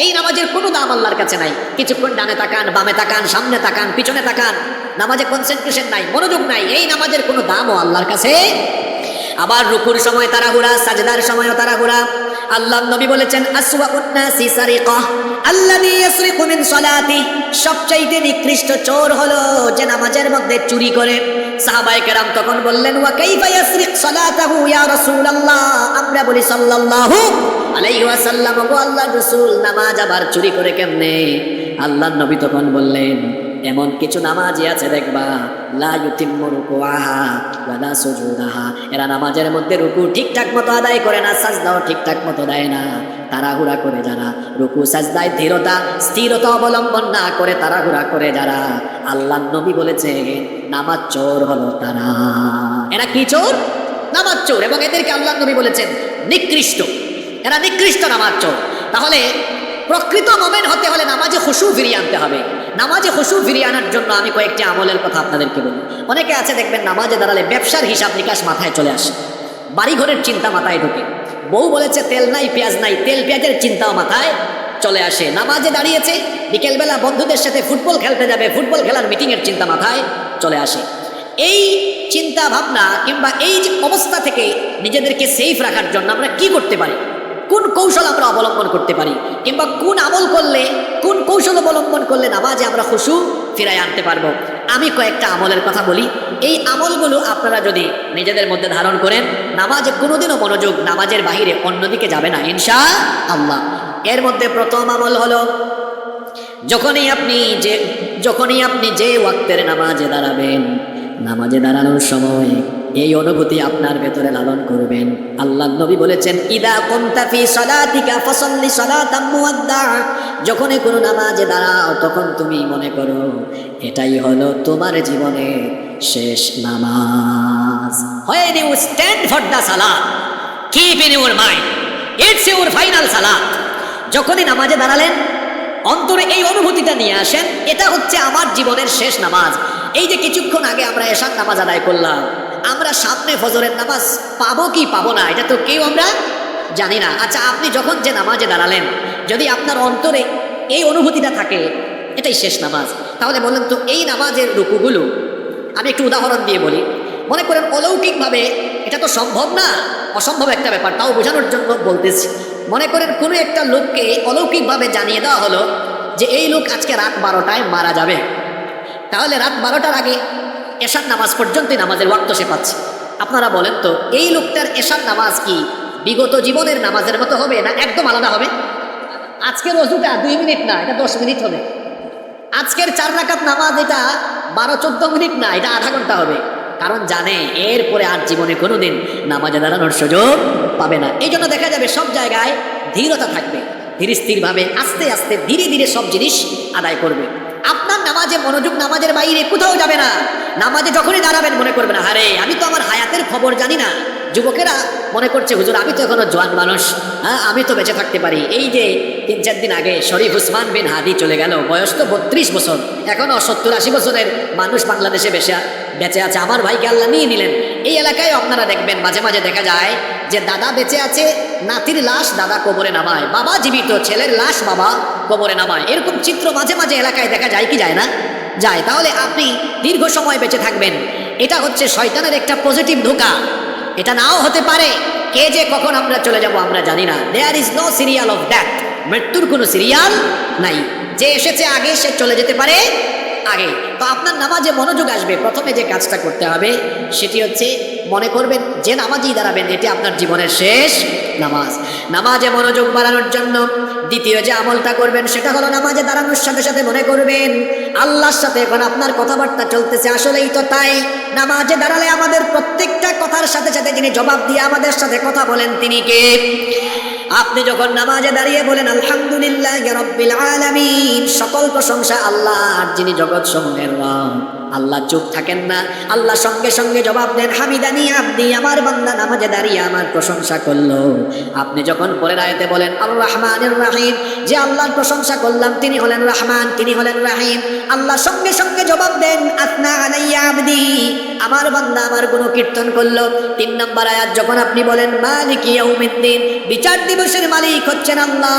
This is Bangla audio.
এই নামাজের কোনো দাম আল্লাহর কাছে নাই। কিছুক্ষণ ডানে তাকান, বামে তাকান, সামনে তাকান, পিছনে তাকান, নামাজে কনসেন্ট্রেশন নাই, মনোযোগ নাই, এই নামাজের কোনো দামও আল্লাহর কাছে। আবার রুকুর সময় তাড়াহুড়া, সাজদার সময়ও তাড়াহুড়া। আল্লাহর নবী বলেছেন আসওয়াউন নাসি সারিকাহ আল্লাযী ইয়াসরিকু মিন সালাতি, সবচাইতে নিকৃষ্ট চোর হলো যে নামাজের মধ্যে চুরি করে। সাহাবায়ে কেরাম তখন বললেন ওয়া কাইফা ইয়াসরিক সালাতাহু ইয়া রাসূলুল্লাহ, আমরা বলি সাল্লাল্লাহু আলাইহি ওয়াসাল্লাম, ওগো আল্লাহর রাসূল নামাজ আবার চুরি করে কেমনে? আল্লাহর নবী তখন বললেন এমন কিছু নামাজি আছে দেখবা লা ইউতিম্মু রুকুআহা ওয়ালা সুজুদাহা, এরা নামাজের মধ্যে রুকু ঠিকঠাক মতো আদায় করে না, সাজদাও ঠিকঠাক মতো দেয় না। তাড়াহুড়া করে যারা রুকু সাজদায় স্থিরতা অবলম্বন না করে তাড়াহুড়া করে যারা, আল্লাহর নবী বলেছে নামাজ চোর হলো তারা। এরা কি চোর? নামাজ চোর। এবং এদেরকে আল্লাহর নবী বলেছেন নিকৃষ্ট, এরা নিকৃষ্ট নামাজ চোর। তাহলে প্রকৃত মুমিন হতে হলে নামাজে খুশু ফিরিয়ে আনতে হবে। নামাজে খুশু ফিরিয়ে আনার জন্য আমি কয়েকটি আমলের কথা আপনাদেরকে বলি। অনেকে আছে দেখবেন নামাজে দাঁড়ালে ব্যবসার হিসাব নিকাশ মাথায় চলে আসে, বাড়িঘরের চিন্তা মাথায় ঢোকে, বউ বলেছে তেল নাই পেঁয়াজ নাই, তেল পেঁয়াজের চিন্তাও মাথায় চলে আসে। নামাজে দাঁড়িয়েছে, বিকেলবেলা বন্ধুদের সাথে ফুটবল খেলতে যাবে, ফুটবল খেলার মিটিংয়ের চিন্তা মাথায় চলে আসে। এই চিন্তা ভাবনা কিংবা এই যে অবস্থা থেকে নিজেদেরকে সেফ রাখার জন্য আমরা কি করতে পারি, কোন কৌশল আমরা অবলম্বন করতে পারি, কিংবা কোন আমল করলে, কোন কৌশল অবলম্বন করলে নামাজে আমরা খুশু ফিরাই আনতে পারবো, আমি কয়েকটা আমলের কথা বলি। এই আমলগুলো আপনারা যদি নিজেদের মধ্যে ধারণ করেন, নামাজে কোনোদিনও মনোযোগ নামাজের বাহিরে অন্যদিকে যাবে না ইনশাআল্লাহ। এর মধ্যে প্রথম আমল হলো যখনই আপনি যে ওয়াক্তের নামাজে দাঁড়াবেন, নামাজে দাঁড়ানোর সময় এই অনুভূতি আপনার ভেতরে লালন করবেন। আল্লাহর নবী বলেছেন ইদা কুনতা ফি সালাতিকা ফাসাল্লি সালাতাম মুওয়াদ্দা, যখনই কোনো নামাজে দাঁড়াও তখন তুমি মনে করো এটাই হলো তোমার জীবনের শেষ নামাজ। When you stand for the salat, keep in your mind it's your final salat. যখনই নামাজে দাঁড়ালেন অন্তরে এই অনুভূতিটা নিয়ে আসেন এটা হচ্ছে আমার জীবনের শেষ নামাজ। এই যে কিছুক্ষণ আগে আমরা এশার নামাজ আদায় করলাম, আমরা সামনে ফজরের নামাজ পাবো কি পাবো না এটা তো কেউ আমরা জানি না। আচ্ছা, আপনি যখন যে নামাজে দাঁড়ালেন যদি আপনার অন্তরে এই অনুভূতিটা থাকে এটাই শেষ নামাজ, তাহলে বলেন তো এই নামাজের রুকুগুলো, আমি একটু উদাহরণ দিয়ে বলি। মনে করেন অলৌকিকভাবে, এটা তো সম্ভব না, অসম্ভব একটা ব্যাপার, তাও বোঝানোর জন্য বলতেছি। মনে করেন কোনো একটা লোককে অলৌকিকভাবে জানিয়ে দেওয়া হলো যে এই লোক আজকে রাত 12টায় মারা যাবে, তাহলে রাত 12টার আগে এশার নামাজ পর্যন্তই নামাজের ওয়াক্ত সে পাচ্ছে। আপনারা বলেন তো এই লোকটার এশার নামাজ কি বিগত জীবনের নামাজের মতো হবে না একদম আলাদা হবে? আজকের ওযুটা 2 মিনিট না, এটা 10 মিনিট হবে। আজকের 4 রাকাত নামাজ এটা 12-14 মিনিট না, এটা আধা ঘন্টা হবে। কারণ জানে এরপরে আর জীবনে কোনোদিন নামাজে দাঁড়ানোর সুযোগ পাবে না। এই জন্য দেখা যাবে সব জায়গায় ধীরতা থাকবে, ধীর স্থিরভাবে আস্তে আস্তে ধীরে ধীরে সব জিনিস আদায় করবে। আপনার নামাজে মনোযোগ নামাজের বাইরে কোথাও যাবে না। নামাজে যখনই দাঁড়াবেন মনে করবেন আরে আমি তো আমার হায়াতের খবর জানি না। যুবকেরা মনে করছে হুজুর আমি তো এখনো জোয়ান মানুষ, হ্যাঁ আমি তো বেঁচে থাকতে পারি। এই যে 3-4 দিন আগে শরীফ উসমান বিন হাদি চলে গেল, বয়স তো 32 বছর, এখনো 70-80 বছরের মানুষ বাংলাদেশে বেঁচে আছে। আমার ভাইকে আল্লাহ নিয়ে নিলেন। এই এলাকায় আপনারা দেখবেন মাঝে মাঝে দেখা যায় যে দাদা বেঁচে আছে, নাতির লাশ দাদা কবরে নামায়, বাবা জীবিত, ছেলের লাশ বাবা কবরে নামায়। এরকম চিত্র মাঝে মাঝে এলাকায় দেখা যায় কি যায় না? যায়। তাহলে আপনি দীর্ঘ সময় বেঁচে থাকবেন, এটা হচ্ছে শয়তানের একটা পজিটিভ ধোঁকা। এটা নাও হতে পারে, কে যে কখন আমরা চলে যাব আমরা জানি না। There is no serial of death, মৃত্যুর কোনো সিরিয়াল নাই। যে এসেছে আগে সে চলে যেতে পারে আগে। তো আপনার নামাজে মনোযোগ আসবে, প্রথমে যে কাজটা করতে হবে সেটি হচ্ছে মনে করবেন যে নামাজেই দাঁড়াবেন এটি আপনার জীবনের শেষ নামাজ। নামাজে মনোযোগ বাড়ানোর জন্য দ্বিতীয় যে আমলটা করবেন সেটা হলো নামাজে দাঁড়ানোর সাথে সাথে মনে করবেন আল্লাহর সাথে এখন আপনার কথাবার্তা চলতেছে। আসলেই তো তাই, নামাজে দাঁড়ালে আমাদের প্রত্যেকটা কথার সাথে সাথে যিনি জবাব দিয়ে আমাদের সাথে কথা বলেন তিনি কে? আপনি যখন নামাজে দাঁড়িয়ে বলেন আলহামদুলিল্লাহি রাব্বিল আলামিন, সকল প্রশংসা আল্লাহর যিনি জগৎ সমূহের রব, আল্লাহ চুপ থাকেন না, আল্লাহ সঙ্গে সঙ্গে জবাব দেন হামিদানি আব্দি, আমার বান্দা নামাজে দাঁড়িয়ে আমার প্রশংসা করলো। আপনি যখন পরের আয়াতে বলেন আর রহমানির রহিম, যে আল্লাহর প্রশংসা করলাম তিনি হলেন রহমান, তিনি হলেন রহিম, আল্লাহ সঙ্গে সঙ্গে জবাব দেন আসনা আলাইয়া আব্দি, আমার বান্দা আমার গুণকীর্তন করলো। 3 নম্বর আয়াত যখন আপনি বলেন মালিক ইয়াউমিদ্দিন, বিচার দিবসের মালিক হচ্ছেন আল্লাহ।